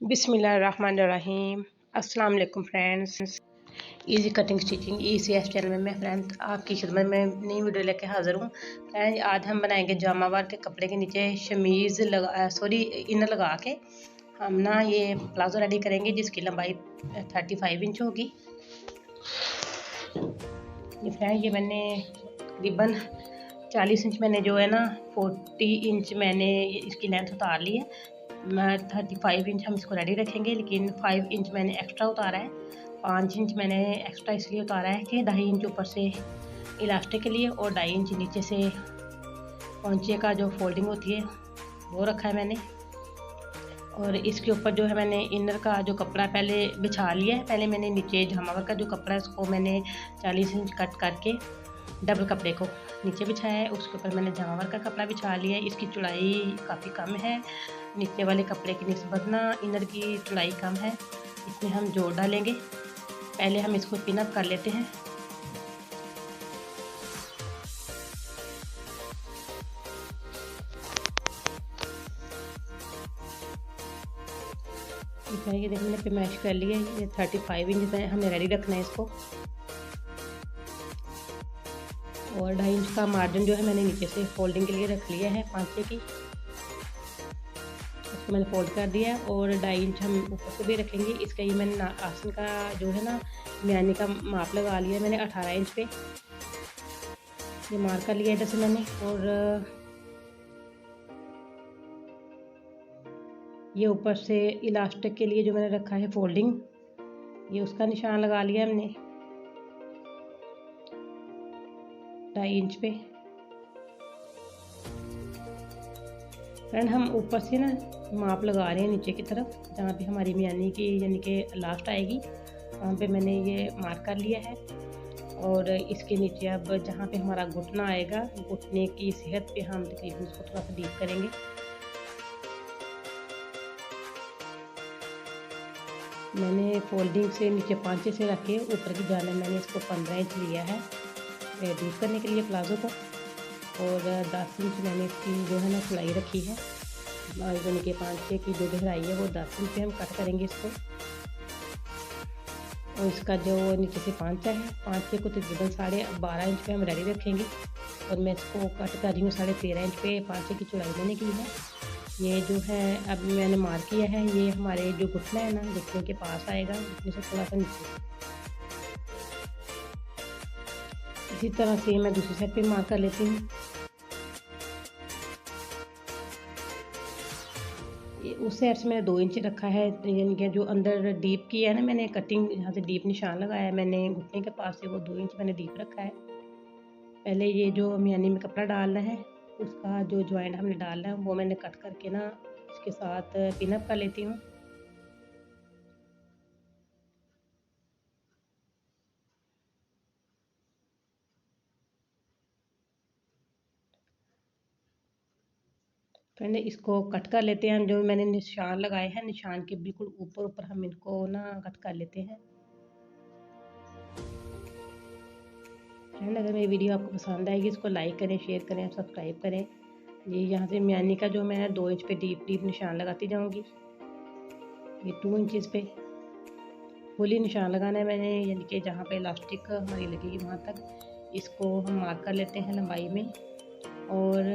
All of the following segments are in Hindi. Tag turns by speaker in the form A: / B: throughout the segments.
A: बिस्मिल्लाहिर्रहमानिर्रहीम। अस्सलाम वालेकुम friends. Easy cutting stitching ECS channel में मैं फ्रेंड्स आपकी खिदमत में नई वीडियो लेके हाज़िर हूँ। फ्रेंड्स आज हम बनाएंगे जामा वार के कपड़े के नीचे शमीज़ इनर लगा के हम ना ये प्लाजो रेडी करेंगे जिसकी लंबाई 35 इंच होगी। ये फ्रेंड ये मैंने तकरीबन 40 इंच मैंने जो है ना 40 इंच मैंने इसकी लेंथ उतार ली है। 35 इंच हम इसको रेडी रखेंगे, लेकिन 5 इंच मैंने एक्स्ट्रा उतारा है। 5 इंच मैंने एक्स्ट्रा इसलिए उतारा है कि 2.5 इंच ऊपर से इलास्टिक के लिए और 2.5 इंच नीचे से पौंचे का जो फोल्डिंग होती है वो रखा है मैंने। और इसके ऊपर जो है मैंने इनर का जो कपड़ा पहले बिछा लिया है। पहले मैंने नीचे जामावर का जो कपड़ा है उसको मैंने 40 इंच कट करके डबल कपड़े को नीचे बिछाया है। उसके ऊपर मैंने जामावर का कपड़ा बिछा लिया है। इसकी चौड़ाई काफ़ी कम है, नीचे वाले कपड़े की निस्बत ना इनर की चौड़ाई कम है। इसमें हम जोड़ डालेंगे। पहले हम इसको पिन अप कर लेते हैं। ये देखिए मैंने पैमाइश कर लिया है। ये 35 इंच हमें रेडी रखना है इसको। और 2.5 इंच का मार्जिन जो है मैंने नीचे से फोल्डिंग के लिए रख लिया है पांचे की। इसको मैंने फोल्ड कर दिया है और 2.5 इंच हम ऊपर से भी रखेंगे। इसका ये मैंने आसन का जो है ना म्यानी का माप लगा लिया है मैंने 18 इंच पे। ये मार्क कर लिया है इधर से मैंने। और ये ऊपर से इलास्टिक के लिए जो मैंने रखा है फोल्डिंग, ये उसका निशान लगा लिया हमने 2.5 इंच पे। फ्रेंड हम ऊपर से ना माप लगा रहे हैं नीचे की तरफ, जहाँ पे हमारी म्यानी की यानी कि लास्ट आएगी वहाँ पे मैंने ये मार्क कर लिया है। और इसके नीचे अब जहाँ पे हमारा घुटना आएगा, घुटने की सेहत पे हम तकरीबन इसको थोड़ा सा डीप करेंगे। मैंने फोल्डिंग से नीचे पांचे से रख के ऊपर की जाने मैंने इसको 15 इंच लिया है डीप करने के लिए प्लाजो को। और 10 इंच मैंने इसकी जो है ना सिलाई रखी है। यानी कि पांचे की जो गहराई है वो 10 इंच पे हम कट करेंगे इसको। और इसका जो नीचे से पांचा है, पांचे को तकरीबन 12.5 इंच पे हम रेडी रखेंगे। और मैं इसको कट कर रही हूँ 13.5 इंच पे पांचे की चौड़ाई मैंने की है। ये जो है अब मैंने मार्क किया है, ये हमारे जो घुटना है ना घुटने के पास आएगा, घुटने से थोड़ा सा नीचे। इसी तरह से मैं दूसरी साइड पे मार्क कर लेती हूँ। उस साइड से मैंने 2 इंच रखा है, यानी कि जो अंदर डीप की है ना मैंने कटिंग, यहाँ से डीप निशान लगाया है मैंने घुटने के पास से, वो 2 इंच मैंने डीप रखा है। पहले ये जो म्यानी में कपड़ा डालना है उसका जो जॉइंट हमने डालना है वो मैंने कट करके ना इसके साथ पिन अप कर लेती हूँ। फ्रेंड इसको कट कर लेते हैं। जो मैंने निशान लगाए हैं निशान के बिल्कुल ऊपर ऊपर हम इनको ना कट कर लेते हैं। फ्रेंड अगर मेरी वीडियो आपको पसंद आएगी इसको लाइक करें, शेयर करें, सब्सक्राइब करें। ये यहाँ से म्यानी का जो मैं 2 इंच पे डीप निशान लगाती जाऊँगी। ये 2 इंचज़ पे फुली निशान लगाना है मैंने, यानी कि जहाँ पे इलास्टिक हमारी लगेगी वहाँ तक इसको हम मार्क कर लेते हैं लंबाई में। और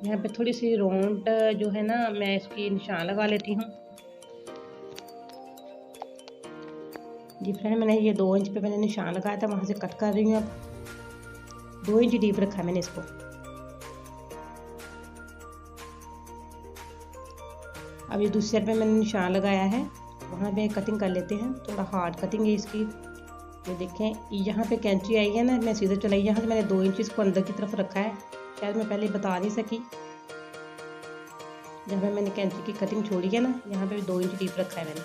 A: यहाँ पे थोड़ी सी राउंड जो है ना मैं इसकी निशान लगा लेती हूँ। जी फ्रेंड मैंने ये 2 इंच पे मैंने निशान लगाया था, वहाँ से कट कर रही हूँ। अब 2 इंच डीप रखा है मैंने इसको। अब ये दूसरी साइड पे मैंने निशान लगाया है, वहाँ पे कटिंग कर लेते हैं। थोड़ा हार्ड कटिंग है इसकी। ये देखें यहाँ पे कैंची आई है ना, मैं सीधे चलाई, यहाँ से मैंने 2 इंच इसको अंदर की तरफ रखा है। शायद मैं पहले बता नहीं सकी, जहाँ पे मैंने कैंची की कटिंग छोड़ी है ना यहाँ पे 2 इंच डीप रखा है मैंने।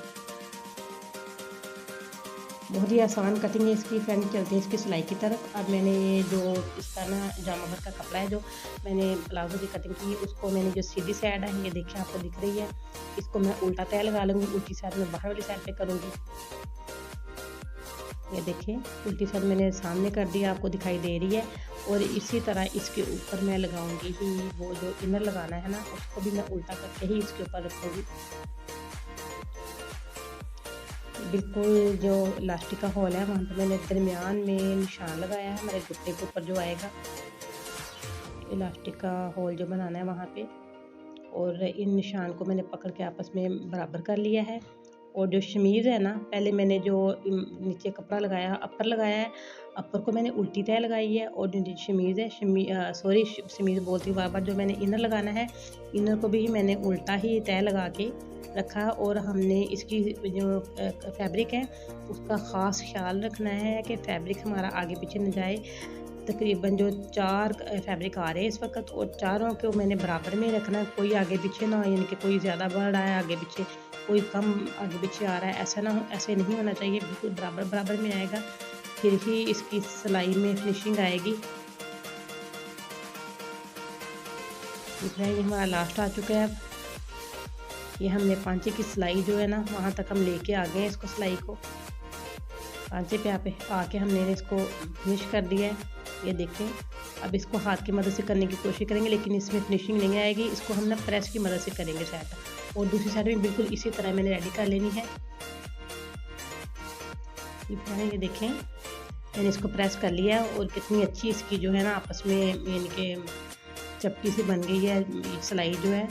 A: बहुत ही आसान कटिंग है इसकी। फ्रेंड चलते हैं इसकी सिलाई की तरफ। अब मैंने ये जो इसका ना जामा भर का कपड़ा है जो मैंने प्लाजो की कटिंग की उसको मैंने जो सीधी साइड है ये देखिए आपको दिख रही है, इसको मैं उल्टा तय लगा लूँगी। उल्टी साइड में बाहर वाली साइड पे करूँगी। ये देखिए उल्टी साइड मैंने सामने कर दिया, आपको दिखाई दे रही है। और इसी तरह इसके ऊपर मैं लगाऊंगी ही वो जो इनर लगाना है ना उसको भी मैं उल्टा करके ही इसके ऊपर रखूँगी। बिल्कुल जो इलास्टिक का होल है वहाँ पे मैंने दरमियान में निशान लगाया है, हमारे घुटने के ऊपर जो आएगा इलास्टिक का होल जो बनाना है वहाँ पे। और इन निशान को मैंने पकड़ के आपस में बराबर कर लिया है। और जो शमीज़ है ना, पहले मैंने जो नीचे कपड़ा लगाया अपर लगाया है, अपर को मैंने उल्टी तय लगाई है। और जो शमीज़ है शमीज़ बोलती हूँ बार-बार, जो मैंने इनर लगाना है, इनर को भी मैंने उल्टा ही तय लगा के रखा। और हमने इसकी जो फैब्रिक है उसका ख़ास ख्याल रखना है कि फैब्रिक हमारा आगे पीछे न जाए। तकरीबन जो 4 फैब्रिक आ रहे हैं इस वक्त, और चारों को मैंने बराबर में रखना है, कोई आगे पीछे ना हो, यानी कि कोई ज़्यादा बढ़ रहा है आगे पीछे, कोई कम आगे पीछे आ रहा है, ऐसा ना हो, ऐसे नहीं होना चाहिए, बिल्कुल बराबर बराबर में आएगा, फिर ही इसकी सिलाई में फिनिशिंग आएगी। दिख रहा है ये हमारा लास्ट आ चुका है। अब ये हमने पांचे की सिलाई जो है ना वहाँ तक हम लेके आ गए हैं इसको, सिलाई को पांचे पे आके हमने इसको फिनिश कर दिया है। ये देखें, अब इसको हाथ की मदद से करने की कोशिश करेंगे, लेकिन इसमें फिनिशिंग नहीं आएगी, इसको हम ना प्रेस की मदद से करेंगे साइड। और दूसरी साइड में बिल्कुल इसी तरह मैंने रेडी कर लेनी है। ये देखें, मैंने इसको प्रेस कर लिया और कितनी अच्छी इसकी जो है ना आपस में यानी कि चपटी सी बन गई है। सिलाई जो है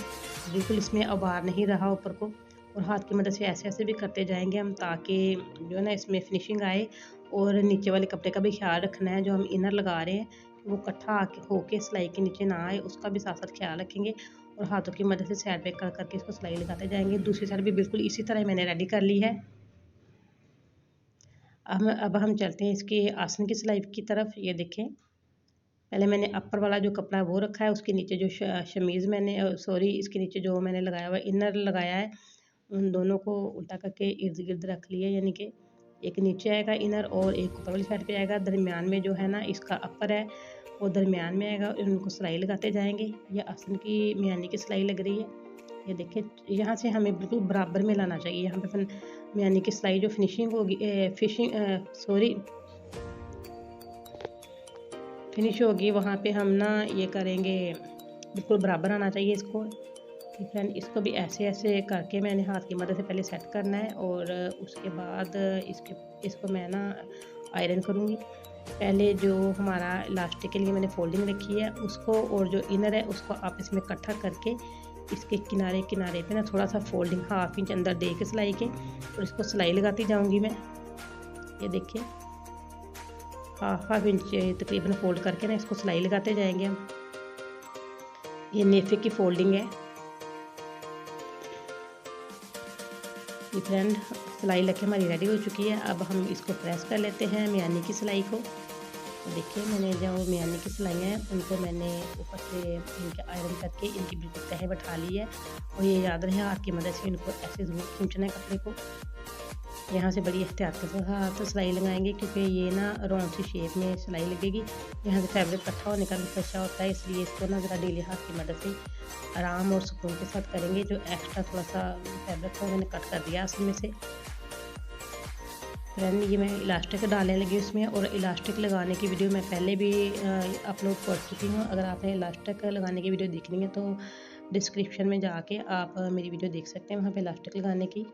A: बिल्कुल इसमें उभार नहीं रहा ऊपर को। और हाथ की मदद से ऐसे ऐसे भी करते जाएंगे हम, ताकि जो है ना इसमें फिनिशिंग आए। और नीचे वाले कपड़े का भी ख्याल रखना है, जो हम इनर लगा रहे हैं वो इकट्ठा आके होके सिलाई के नीचे ना आए, उसका भी साथ साथ ख्याल रखेंगे। और हाथों की मदद से साइड पे कर करके इसको सिलाई लगाते जाएंगे। दूसरी साइड भी बिल्कुल इसी तरह मैंने रेडी कर ली है। अब हम चलते हैं इसके आसन की सिलाई की तरफ। ये देखें, पहले मैंने अपर वाला जो कपड़ा है वो रखा है, उसके नीचे जो शमीज़ मैंने इसके नीचे जो मैंने लगाया हुआ इनर लगाया है, उन दोनों को उल्टा करके इर्द गिर्द रख लिया, यानी कि एक नीचे आएगा इनर और एक ऊपर वाली साइड पे आएगा। दरमियान में जो है ना इसका अपर है वो दरमियान में आएगा, उनको सिलाई लगाते जाएंगे। ये आसन की मियानी की सिलाई लग रही है। ये देखिए, यहाँ से हमें बिल्कुल बराबर में लाना चाहिए। यहाँ पे मियानी की सिलाई जो फिनिशिंग होगी फिनिश होगी, वहाँ पे हम ना ये करेंगे, बिल्कुल बराबर आना चाहिए इसको। फ्रेंड, इसको भी ऐसे ऐसे करके मैंने हाथ की मदद से पहले सेट करना है, और उसके बाद इसको मैं ना आयरन करूँगी। पहले जो हमारा इलास्टिक के लिए मैंने फोल्डिंग रखी है उसको, और जो इनर है उसको आप इसमें इकट्ठा करके इसके किनारे किनारे पे ना थोड़ा सा फोल्डिंग 1/2 इंच अंदर दे के सिलाई के, और इसको सिलाई लगाती जाऊँगी मैं। ये देखिए, 1/2 इंच तकरीबन फोल्ड करके ना इसको सिलाई लगाते जाएंगे हम। ये नेफे की फोल्डिंग है। ये फ्रेंड, सिलाई लगे हमारी रेडी हो चुकी है। अब हम इसको प्रेस कर लेते हैं मियानी की सिलाई को। देखिए, मैंने जो मियानी की सिलाई हैं उनको मैंने ऊपर से इनके आयरन करके इनकी बिल्कुल तह बैठा ली है। और ये याद रहे, हाथ की मदद से इनको ऐसे ज़रूर खींचना है कपड़े को। यहाँ से बड़ी एहतियात के साथ सिलाई लगाएंगे, क्योंकि ये ना राउंड सी शेप में सिलाई लगेगी। यहाँ से फैब्रिक इकट्ठा होने का भी खर्चा होता है, इसलिए इसको ना ज़रा ढीले हाथ की मदद से आराम और सुकून के साथ करेंगे। जो एक्स्ट्रा थोड़ा सा फैब्रिक था मैंने कट कर दिया असल में से। फ्रेंड, ये मैं इलास्टिक डालने लगी उसमें, और इलास्टिक लगाने की वीडियो मैं पहले भी अपलोड कर चुकी हूँ। अगर आपने इलास्टिक लगाने की वीडियो देखनी है तो डिस्क्रिप्शन में जाके आप मेरी वीडियो देख सकते हैं, वहाँ पे इलास्टिक लगाने की।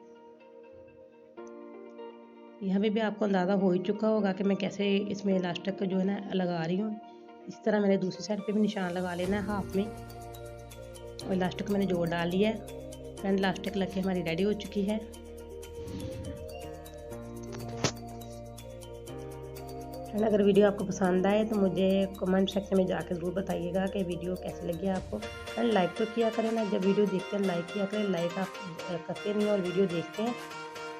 A: यहाँ पे भी आपको अंदाज़ा हो ही चुका होगा कि मैं कैसे इसमें इलास्टिक जो है ना लगा रही हूँ। इस तरह मैंने दूसरी साइड पे भी निशान लगा लेना है हाफ में, और इलास्टिक मैंने जोड़ डाल लिया है। फ्रेंड, इलास्टिक लग के हमारी रेडी हो चुकी है। फ्रेंड, अगर वीडियो आपको पसंद आए तो मुझे कमेंट सेक्शन में जाकर ज़रूर बताइएगा कि वीडियो कैसे लगी आपको। फ्रेंड, लाइक तो किया करें ना, जब वीडियो देखते हैं लाइक किया करें। लाइक आप करते नहीं और वीडियो देखते हैं,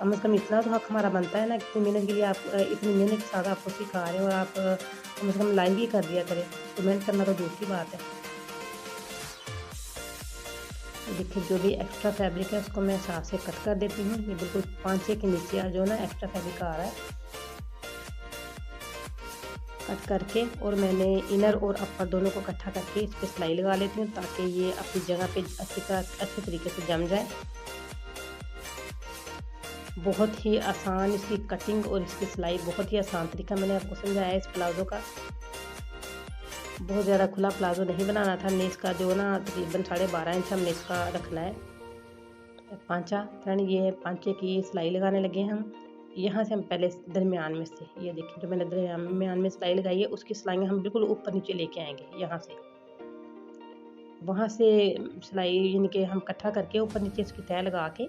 A: कम से कम इतना तो हक हमारा बनता है ना। कितनी मेहनत के लिए आप इतनी मेहनत के साथ आपको सिखा रहे हैं, और आप कम से कम लाइक ही कर दिया करें। कमेंट करना तो दूसरी बात है। देखिए, जो भी एक्स्ट्रा फैब्रिक है उसको मैं साथ से कट कर देती हूँ। ये बिल्कुल 5-6 के नीचे जो ना एक्स्ट्रा फैब्रिक आ रहा है, कट करके, और मैंने इनर और अपर दोनों को इकट्ठा करके इस पर सिलाई लगा लेती हूँ, ताकि ये अपनी जगह पे अच्छे तरीके से जम जाए। बहुत ही आसान इसकी कटिंग और इसकी सिलाई, बहुत ही आसान तरीका मैंने आपको समझाया है इस प्लाज़ो का। बहुत ज़्यादा खुला प्लाज़ो नहीं बनाना था, हमने इसका जो ना तकरीबन 12.5 इंच हमने इसका रखना है पांचा। फ्रेंड, ये पांचे की सिलाई लगाने लगे हम। यहाँ से हम पहले दरमियान में से, ये देखिए जो मैंने दरमियान में सिलाई लगाई है उसकी सिलाइयाँ हम बिल्कुल ऊपर नीचे लेके आएंगे। यहाँ से वहाँ से सिलाई यानी कि हम इकट्ठा करके ऊपर नीचे इसकी तय लगा के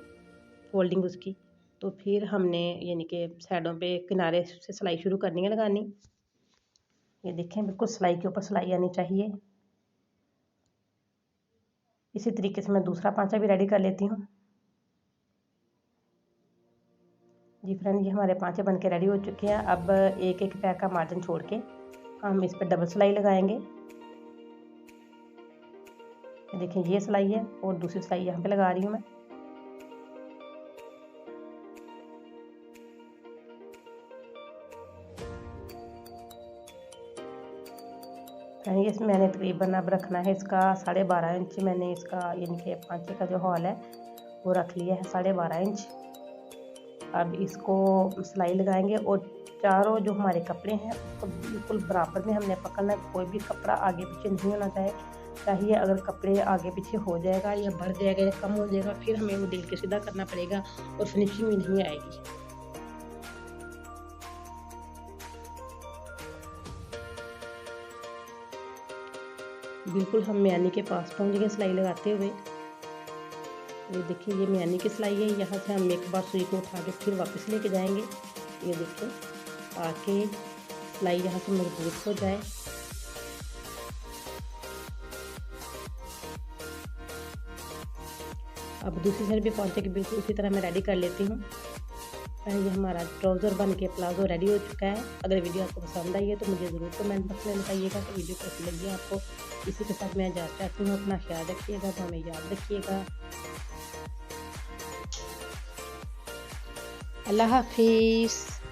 A: फोल्डिंग उसकी, तो फिर हमने यानी कि साइडों पे किनारे से सिलाई शुरू करनी है लगानी। ये देखें बिल्कुल सिलाई के ऊपर सिलाई आनी चाहिए। इसी तरीके से मैं दूसरा पांचा भी रेडी कर लेती हूँ। जी फ्रेंड, ये हमारे पांचे बनके रेडी हो चुके हैं। अब एक एक पैर का मार्जिन छोड़ के हम इस पर डबल सिलाई लगाएंगे। देखिए ये सिलाई है और दूसरी सिलाई यहाँ पे लगा रही हूँ मैं। ये मैंने तकरीबन अब रखना है इसका 12.5 इंच। मैंने इसका यानी कि पांचे का जो हॉल है वो रख लिया है 12.5 इंच। अब इसको सिलाई लगाएंगे और चारों जो हमारे कपड़े हैं उसको बिल्कुल बराबर में हमने पकड़ना है। कोई भी कपड़ा आगे पीछे नहीं होना चाहिए। अगर कपड़े आगे पीछे हो जाएगा या बढ़ जाएगा या कम हो जाएगा फिर हमें वो दिल के सीधा करना पड़ेगा और फिनिशिंग भी नहीं आएगी। बिल्कुल हम म्यानी के पास पहुंच गए सिलाई लगाते हुए। ये देखिए ये म्यानी की सिलाई है। यहाँ से हम एक बार सुई को उठा के फिर वापस लेके जाएंगे। ये देखिए आके सिलाई यहाँ से मजबूत हो जाए। अब दूसरी साइड भी पांचे की बिल्कुल उसी तरह मैं रेडी कर लेती हूँ। ये हमारा ट्राउज़र बन के प्लाजो रेडी हो चुका है। अगर वीडियो आपको पसंद आई है तो मुझे ज़रूर कमेंट बॉक्स में बताइएगा कि वीडियो कैसी लगी आपको। इसी के साथ मैं इजाज़त चाहती हूँ। अपना ख्याल रखिएगा, तो हमें याद रखिएगा। अल्लाह हाफिज़।